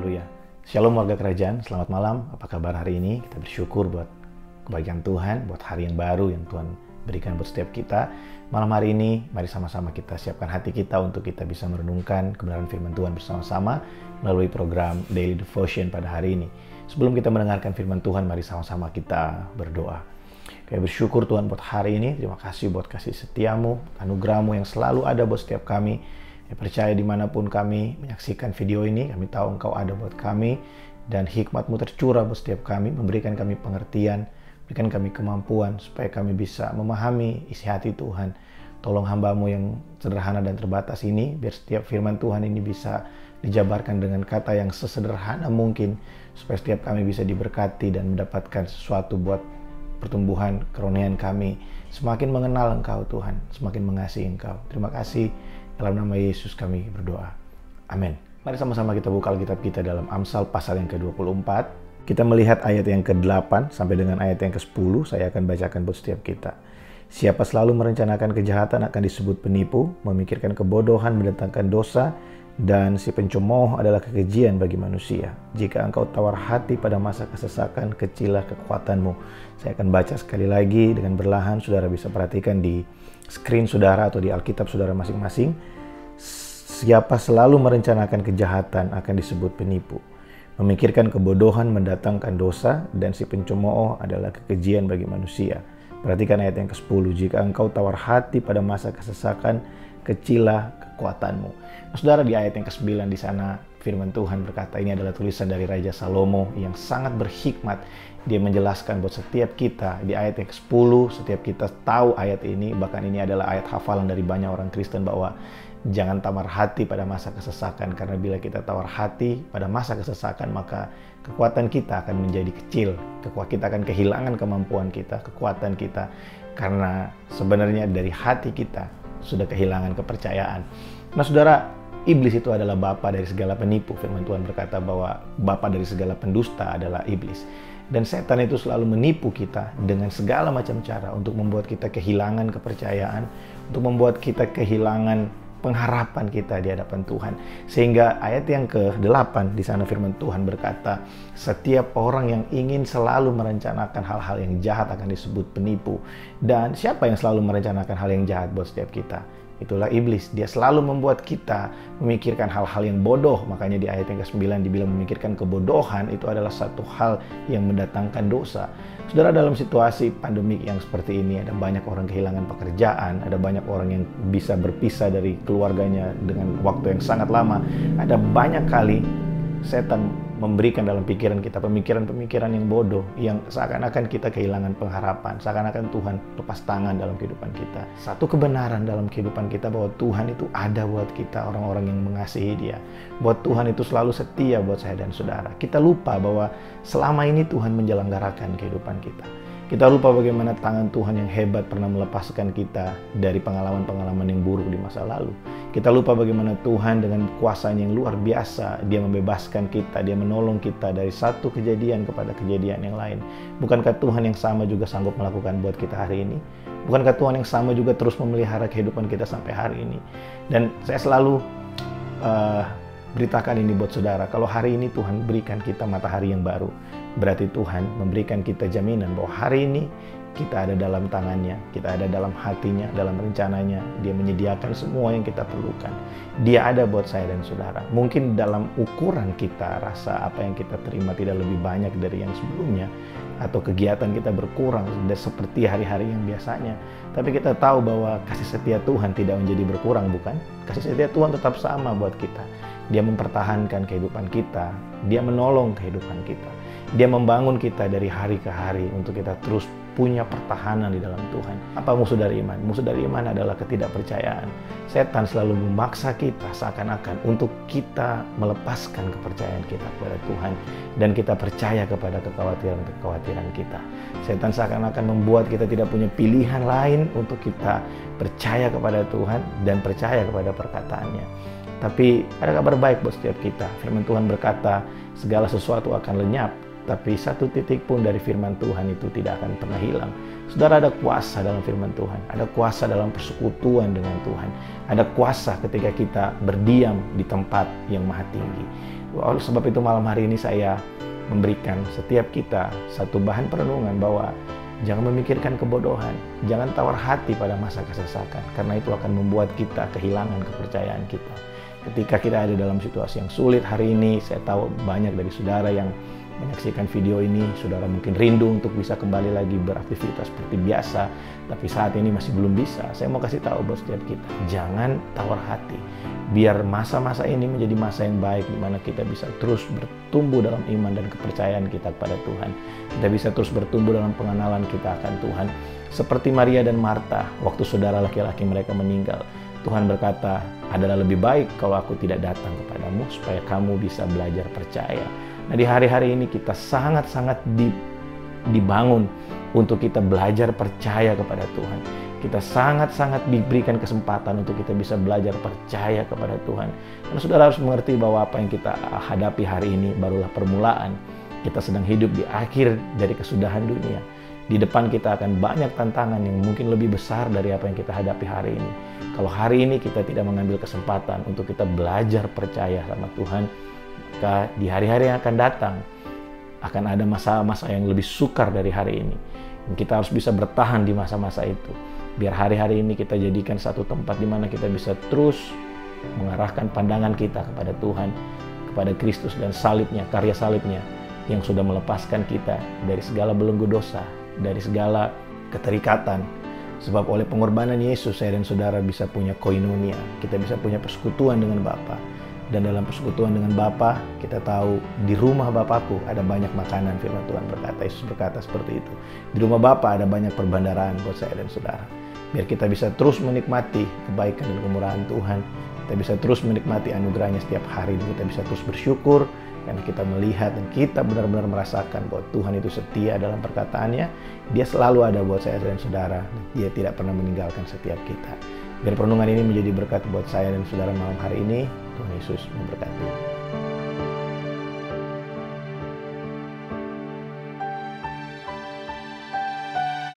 Haleluya. Shalom warga kerajaan, selamat malam. Apa kabar hari ini? Kita bersyukur buat kebaikan Tuhan, buat hari yang baru yang Tuhan berikan buat setiap kita. Malam hari ini, mari sama-sama kita siapkan hati kita untuk kita bisa merenungkan kebenaran firman Tuhan bersama-sama melalui program Daily Devotion pada hari ini. Sebelum kita mendengarkan firman Tuhan, mari sama-sama kita berdoa. Kami bersyukur Tuhan buat hari ini. Terima kasih buat kasih setiamu, anugerahmu yang selalu ada buat setiap kami. Ya, percaya dimanapun kami menyaksikan video ini, kami tahu Engkau ada buat kami, dan hikmat-Mu tercurah buat setiap kami, memberikan kami pengertian, berikan kami kemampuan, supaya kami bisa memahami isi hati Tuhan. Tolong hamba-Mu yang sederhana dan terbatas ini, biar setiap firman Tuhan ini bisa dijabarkan dengan kata yang sesederhana mungkin, supaya setiap kami bisa diberkati dan mendapatkan sesuatu buat pertumbuhan kerohanian kami, semakin mengenal Engkau Tuhan, semakin mengasihi Engkau. Terima kasih. Dalam nama Yesus kami berdoa. Amin. Mari sama-sama kita buka Alkitab kita dalam Amsal pasal yang ke-24. Kita melihat ayat yang ke-8 sampai dengan ayat yang ke-10. Saya akan bacakan buat setiap kita. Siapa selalu merencanakan kejahatan akan disebut penipu, memikirkan kebodohan mendatangkan dosa, dan si pencemooh adalah kekejian bagi manusia. Jika engkau tawar hati pada masa kesesakan, kecilah kekuatanmu. Saya akan baca sekali lagi dengan berlahan. Saudara bisa perhatikan di screen saudara atau di Alkitab saudara masing-masing. Siapa selalu merencanakan kejahatan akan disebut penipu. Memikirkan kebodohan mendatangkan dosa, dan si pencemooh adalah kekejian bagi manusia. Perhatikan ayat yang ke-10. Jika engkau tawar hati pada masa kesesakan, kecilah kekuatanmu. Nah, saudara, di ayat yang ke-9 di sana firman Tuhan berkata, ini adalah tulisan dari Raja Salomo yang sangat berhikmat. Dia menjelaskan buat setiap kita di ayat yang ke-10, setiap kita tahu ayat ini, bahkan ini adalah ayat hafalan dari banyak orang Kristen, bahwa jangan tawar hati pada masa kesesakan, karena bila kita tawar hati pada masa kesesakan, maka kekuatan kita akan menjadi kecil, kita akan kehilangan kemampuan kita, kekuatan kita, karena sebenarnya dari hati kita sudah kehilangan kepercayaan. Nah saudara, iblis itu adalah bapa dari segala penipu. Firman Tuhan berkata bahwa bapa dari segala pendusta adalah iblis. Dan setan itu selalu menipu kita dengan segala macam cara untuk membuat kita kehilangan kepercayaan, untuk membuat kita kehilangan pengharapan kita di hadapan Tuhan. Sehingga ayat yang ke-8 di sana firman Tuhan berkata, setiap orang yang ingin selalu merencanakan hal-hal yang jahat akan disebut penipu. Dan siapa yang selalu merencanakan hal yang jahat buat setiap kita? Itulah iblis. Dia selalu membuat kita memikirkan hal-hal yang bodoh. Makanya di ayat yang ke-9 dibilang memikirkan kebodohan itu adalah satu hal yang mendatangkan dosa. Saudara, dalam situasi pandemik yang seperti ini, ada banyak orang kehilangan pekerjaan, ada banyak orang yang bisa berpisah dari keluarganya dengan waktu yang sangat lama. Ada banyak kali setan memberikan dalam pikiran kita pemikiran-pemikiran yang bodoh, yang seakan-akan kita kehilangan pengharapan, seakan-akan Tuhan lepas tangan dalam kehidupan kita. Satu kebenaran dalam kehidupan kita bahwa Tuhan itu ada buat kita, orang-orang yang mengasihi Dia. Buat Tuhan itu selalu setia buat saya dan saudara. Kita lupa bahwa selama ini Tuhan menyelenggarakan kehidupan kita. Kita lupa bagaimana tangan Tuhan yang hebat pernah melepaskan kita dari pengalaman-pengalaman yang buruk di masa lalu. Kita lupa bagaimana Tuhan dengan kuasa-Nya yang luar biasa, Dia membebaskan kita, Dia menolong kita dari satu kejadian kepada kejadian yang lain. Bukankah Tuhan yang sama juga sanggup melakukan buat kita hari ini? Bukankah Tuhan yang sama juga terus memelihara kehidupan kita sampai hari ini? Dan saya selalu beritakan ini buat saudara, kalau hari ini Tuhan berikan kita matahari yang baru, berarti Tuhan memberikan kita jaminan bahwa hari ini kita ada dalam tangan-Nya, kita ada dalam hati-Nya, dalam rencananya. Dia menyediakan semua yang kita perlukan. Dia ada buat saya dan saudara. Mungkin dalam ukuran kita rasa apa yang kita terima tidak lebih banyak dari yang sebelumnya, atau kegiatan kita berkurang seperti hari-hari yang biasanya. Tapi kita tahu bahwa kasih setia Tuhan tidak menjadi berkurang, bukan? Kasih setia Tuhan tetap sama buat kita. Dia mempertahankan kehidupan kita. Dia menolong kehidupan kita. Dia membangun kita dari hari ke hari untuk kita terus punya pertahanan di dalam Tuhan. Apa musuh dari iman? Musuh dari iman adalah ketidakpercayaan. Setan selalu memaksa kita seakan-akan untuk kita melepaskan kepercayaan kita kepada Tuhan, dan kita percaya kepada kekhawatiran-kekhawatiran kita. Setan seakan-akan membuat kita tidak punya pilihan lain untuk kita percaya kepada Tuhan dan percaya kepada perkataannya. Tapi ada kabar baik buat setiap kita. Firman Tuhan berkata, segala sesuatu akan lenyap, tapi satu titik pun dari firman Tuhan itu tidak akan pernah hilang. Saudara, ada kuasa dalam firman Tuhan, ada kuasa dalam persekutuan dengan Tuhan, ada kuasa ketika kita berdiam di tempat yang maha tinggi. Oleh sebab itu malam hari ini saya memberikan setiap kita satu bahan perenungan bahwa jangan memikirkan kebodohan, jangan tawar hati pada masa kesesakan, karena itu akan membuat kita kehilangan kepercayaan kita. Ketika kita ada dalam situasi yang sulit hari ini, saya tahu banyak dari saudara yang menyaksikan video ini, saudara mungkin rindu untuk bisa kembali lagi beraktivitas seperti biasa, tapi saat ini masih belum bisa. Saya mau kasih tahu buat setiap kita, jangan tawar hati. Biar masa-masa ini menjadi masa yang baik, di mana kita bisa terus bertumbuh dalam iman dan kepercayaan kita kepada Tuhan. Kita bisa terus bertumbuh dalam pengenalan kita akan Tuhan. Seperti Maria dan Marta, waktu saudara laki-laki mereka meninggal, Tuhan berkata, adalah lebih baik kalau aku tidak datang kepadamu, supaya kamu bisa belajar percaya. Nah, di hari-hari ini kita sangat-sangat dibangun untuk kita belajar percaya kepada Tuhan. Kita sangat-sangat diberikan kesempatan untuk kita bisa belajar percaya kepada Tuhan. Karena saudara harus mengerti bahwa apa yang kita hadapi hari ini barulah permulaan. Kita sedang hidup di akhir dari kesudahan dunia. Di depan kita akan banyak tantangan yang mungkin lebih besar dari apa yang kita hadapi hari ini. Kalau hari ini kita tidak mengambil kesempatan untuk kita belajar percaya sama Tuhan, maka di hari-hari yang akan datang akan ada masa-masa yang lebih sukar dari hari ini. Dan kita harus bisa bertahan di masa-masa itu. Biar hari-hari ini kita jadikan satu tempat di mana kita bisa terus mengarahkan pandangan kita kepada Tuhan, kepada Kristus dan salibnya, karya salibnya yang sudah melepaskan kita dari segala belenggu dosa, dari segala keterikatan. Sebab oleh pengorbanan Yesus, saya dan saudara bisa punya koinonia, kita bisa punya persekutuan dengan Bapa. Dan dalam persekutuan dengan Bapa, kita tahu di rumah Bapakku ada banyak makanan, firman Tuhan berkata. Yesus berkata seperti itu. Di rumah Bapa ada banyak perbendaharaan buat saya dan saudara. Biar kita bisa terus menikmati kebaikan dan kemurahan Tuhan. Kita bisa terus menikmati anugerahnya setiap hari. Dan kita bisa terus bersyukur karena kita melihat dan kita benar-benar merasakan bahwa Tuhan itu setia dalam perkataannya. Dia selalu ada buat saya dan saudara. Dia tidak pernah meninggalkan setiap kita. Biar perenungan ini menjadi berkat buat saya dan saudara malam hari ini. Tuhan Yesus memberkati.